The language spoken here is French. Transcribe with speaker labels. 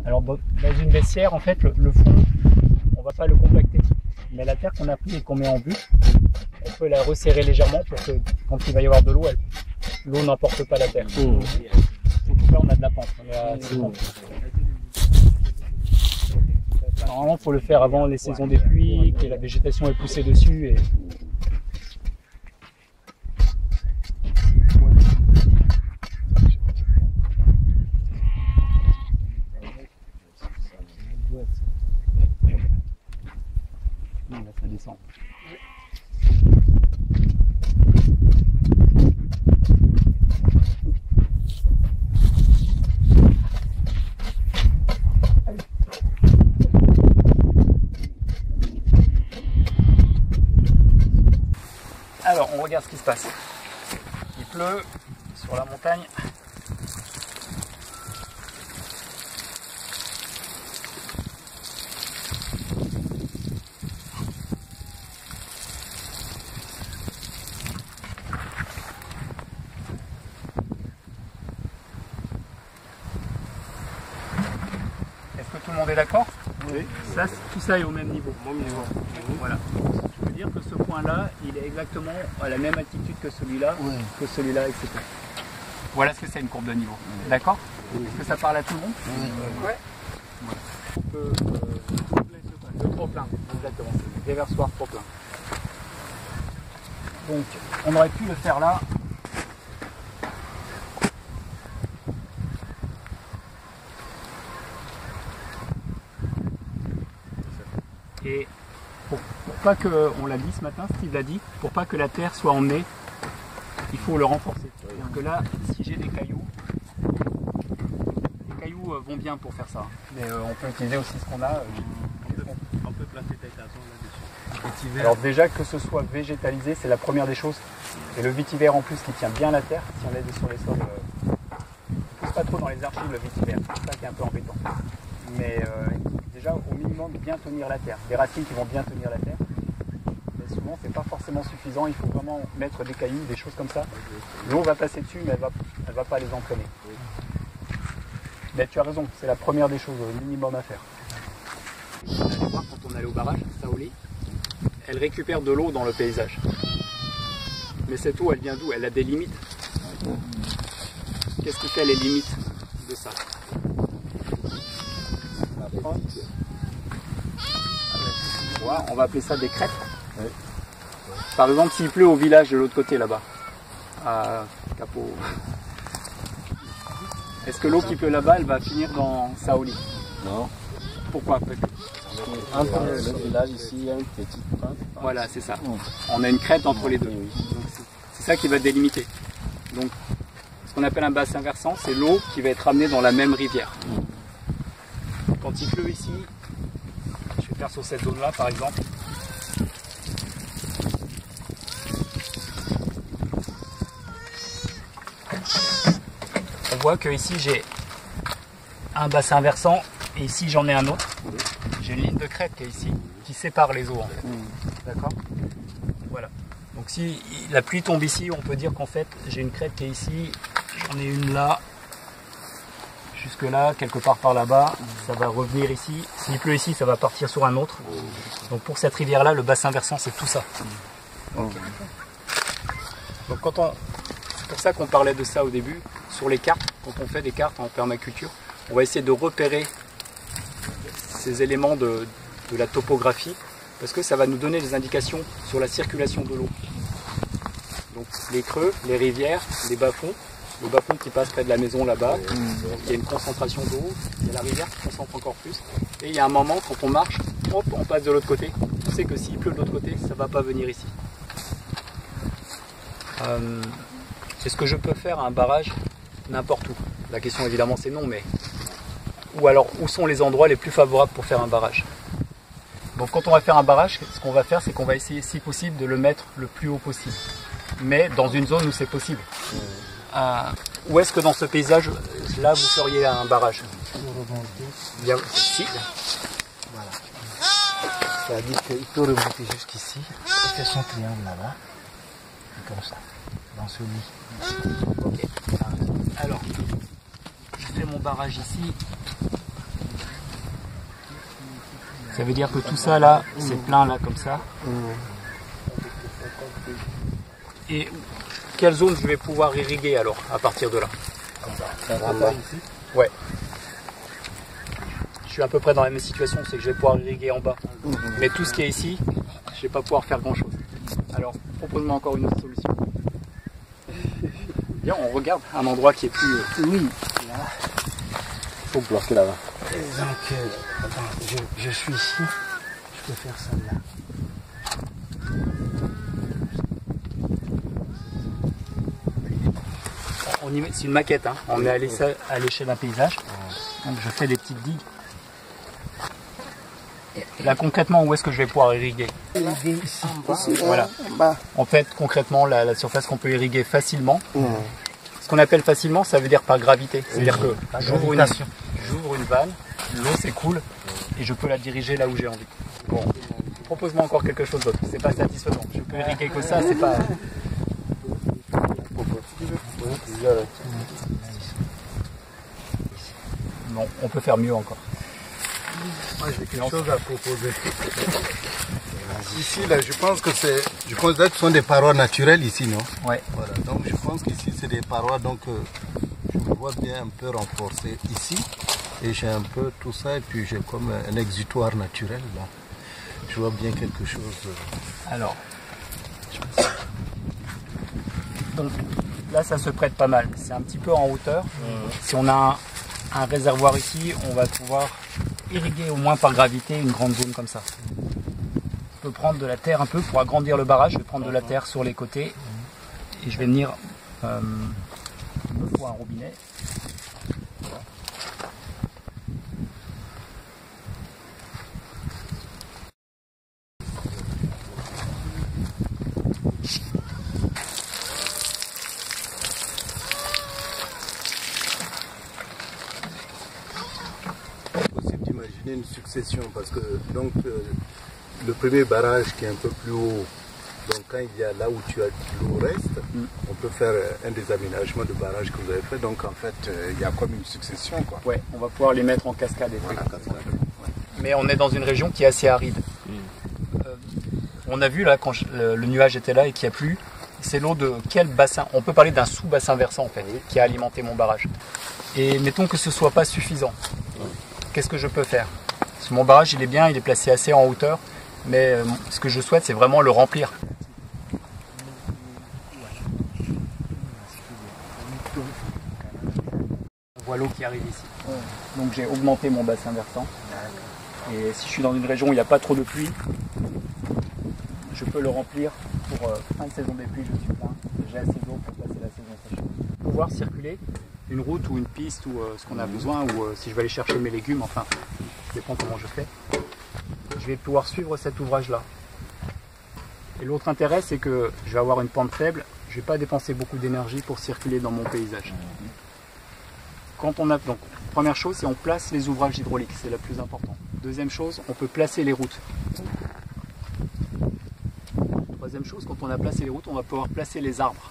Speaker 1: Alors dans une baissière, en fait, le fond, on va pas le compacter. Mais la terre qu'on a pris et qu'on met en but, on peut la resserrer légèrement pour que quand il va y avoir de l'eau, l'eau n'emporte pas la terre. Donc là, on a de la pente. Normalement, il faut le faire avant les saisons des pluies, que la végétation est poussée dessus. Et... Là, ça descend. Alors, on regarde ce qui se passe. Il pleut sur la montagne. Est-ce que tout le monde est d'accord? Oui. Ça, tout ça est au même niveau. Voilà. Je veux dire que ce point-là, il est exactement à la même altitude que celui-là, etc. Voilà ce que c'est une courbe de niveau. D'accord? Est-ce que ça parle à tout le monde? Ouais. On peut le trop-plein, exactement. Déversoir trop-plein. Donc, on aurait pu le faire là. Et pour pas qu'on la lisse ce matin, Steve l'a dit, pour pas que la terre soit emmenée, il faut le renforcer. C'est-à-dire que là, si j'ai des cailloux vont bien pour faire ça. Mais on peut utiliser aussi ce qu'on a.
Speaker 2: On peut placer tes tâtons là-dessus.
Speaker 1: Alors déjà que ce soit végétalisé, c'est la première des choses. Et le vétiver en plus qui tient bien la terre, si on est sur les sols, il ne pousse pas trop dans les archives le vétiver, c'est ça qui est un peu embêtant. Mais déjà au minimum bien tenir la terre, des racines qui vont bien tenir la terre. Mais souvent c'est pas forcément suffisant, il faut vraiment mettre des cailloux, des choses comme ça. L'eau va passer dessus mais elle va pas les entraîner. Mais tu as raison, c'est la première des choses, au minimum à faire. On allait voir quand on allait au barrage, Saoli, elle récupère de l'eau dans le paysage. Mais cette eau, elle vient d'où? Elle a des limites. Qu'est-ce qui fait les limites de ça? La pente. Voilà, on va appeler ça des crêtes. Oui. Par exemple, s'il pleut au village de l'autre côté là-bas, à Capot, est-ce que l'eau qui pleut là-bas, elle va finir dans Saoli?
Speaker 3: Non.
Speaker 1: Pourquoi?
Speaker 3: Entre le village ici, il y a une petite pente.
Speaker 1: Voilà, c'est ça. On a une crête entre les deux. C'est ça qui va délimiter. Donc, ce qu'on appelle un bassin versant, c'est l'eau qui va être amenée dans la même rivière. Quand il pleut ici, je vais faire sur cette zone-là par exemple. On voit que ici j'ai un bassin versant et ici j'en ai un autre. J'ai une ligne de crête qui est ici, qui sépare les eaux en fait. D'accord? Voilà. Donc si la pluie tombe ici, on peut dire qu'en fait j'ai une crête qui est ici, j'en ai une là, jusque là, quelque part par là-bas, ça va revenir ici. S'il pleut ici, ça va partir sur un autre. Donc pour cette rivière-là, le bassin versant, c'est tout ça. Donc c'est pour ça qu'on parlait de ça au début, sur les cartes, quand on fait des cartes en permaculture, on va essayer de repérer ces éléments de la topographie, parce que ça va nous donner des indications sur la circulation de l'eau. Donc les creux, les rivières, les bas-fonds, le bas-fond qui passe près de la maison là-bas, il y a une concentration d'eau, il y a la rivière qui concentre encore plus, et il y a un moment quand on marche, hop, on passe de l'autre côté, on sait que s'il pleut de l'autre côté, ça ne va pas venir ici. Est-ce que je peux faire un barrage n'importe où? La question évidemment c'est non, mais ou alors où sont les endroits les plus favorables pour faire un barrage? Donc quand on va faire un barrage, ce qu'on va faire, c'est qu'on va essayer si possible de le mettre le plus haut possible, mais dans une zone où c'est possible. Où est-ce que dans ce paysage là vous feriez un barrage? Bien, ici.
Speaker 3: Voilà. C'est-à-dire qu'il peut remonter jusqu'ici, il fait son triangle là-bas, comme ça, dans ce lit.
Speaker 1: Ok. Alors, je fais mon barrage ici. Ça veut dire que tout ça là, c'est plein là comme ça. Et quelle zone je vais pouvoir irriguer alors à partir de là? Ouais. Je suis à peu près dans la même situation, c'est que je vais pouvoir irriguer en bas. Mais tout ce qui est ici, je vais pas pouvoir faire grand chose. Alors, propose-moi encore une autre solution. Bien, on regarde un endroit qui est plus...
Speaker 3: Oui, là.
Speaker 2: Il faut bloquer là-bas.
Speaker 3: Donc, attends, je suis ici. Je peux faire celle-là.
Speaker 1: C'est une maquette, hein. On est à l'échelle d'un paysage. Donc je fais des petites digues. Là concrètement, où est-ce que je vais pouvoir irriguer?
Speaker 3: Irriguer ici.
Speaker 1: Voilà. En fait, concrètement, la surface qu'on peut irriguer facilement. Ce qu'on appelle facilement, ça veut dire par gravité. C'est-à-dire que j'ouvre une vanne, l'eau s'écoule et je peux la diriger là où j'ai envie. Bon, propose-moi encore quelque chose d'autre. C'est pas satisfaisant. Je peux irriguer que ça, c'est pas... Non, on peut faire mieux encore.
Speaker 4: Moi j'ai quelque chose à proposer. Ici là, je pense que ce sont des parois naturelles ici, non?
Speaker 1: Ouais.
Speaker 4: Voilà. Donc je pense qu'ici c'est des parois, donc je me vois bien un peu renforcé ici. Et j'ai un peu tout ça et puis j'ai comme un exutoire naturel là. Je vois bien quelque chose.
Speaker 1: Alors, donc là ça se prête pas mal. C'est un petit peu en hauteur. Si on a un réservoir ici, on va pouvoir irriguer au moins par gravité une grande zone comme ça. Je peux prendre de la terre un peu pour agrandir le barrage. Je vais prendre de la terre sur les côtés et je vais venir me faut un robinet.
Speaker 4: Possible d'imaginer une succession parce que donc le premier barrage qui est un peu plus haut, donc quand il y a là où tu as l'eau reste, on peut faire un des aménagements de barrage que vous avez fait, donc en fait il y a comme une succession quoi.
Speaker 1: Ouais, on va pouvoir les mettre en cascade et tout.
Speaker 4: Voilà, cascade.
Speaker 1: Mais on est dans une région qui est assez aride. On a vu là quand le nuage était là et qu'il y a plu, c'est l'eau de quel bassin? On peut parler d'un sous-bassin versant en fait, qui a alimenté mon barrage. Et mettons que ce soit pas suffisant. Qu'est-ce que je peux faire? Parce que mon barrage il est bien, il est placé assez en hauteur, mais ce que je souhaite c'est vraiment le remplir. On voit l'eau qui arrive ici. Donc j'ai augmenté mon bassin versant. Et si je suis dans une région où il n'y a pas trop de pluie, je peux le remplir pour fin de saison des pluies, je suis plein. J'ai assez d'eau pour passer la saison sèche. Pouvoir circuler une route ou une piste ou ce qu'on a besoin, ou si je vais aller chercher mes légumes, enfin, ça dépend comment je fais. Je vais pouvoir suivre cet ouvrage-là. Et l'autre intérêt, c'est que je vais avoir une pente faible, je ne vais pas dépenser beaucoup d'énergie pour circuler dans mon paysage. Quand on a, donc, première chose, c'est on place les ouvrages hydrauliques, c'est la plus importante. Deuxième chose, on peut placer les routes. Troisième chose, quand on a placé les routes, on va pouvoir placer les arbres.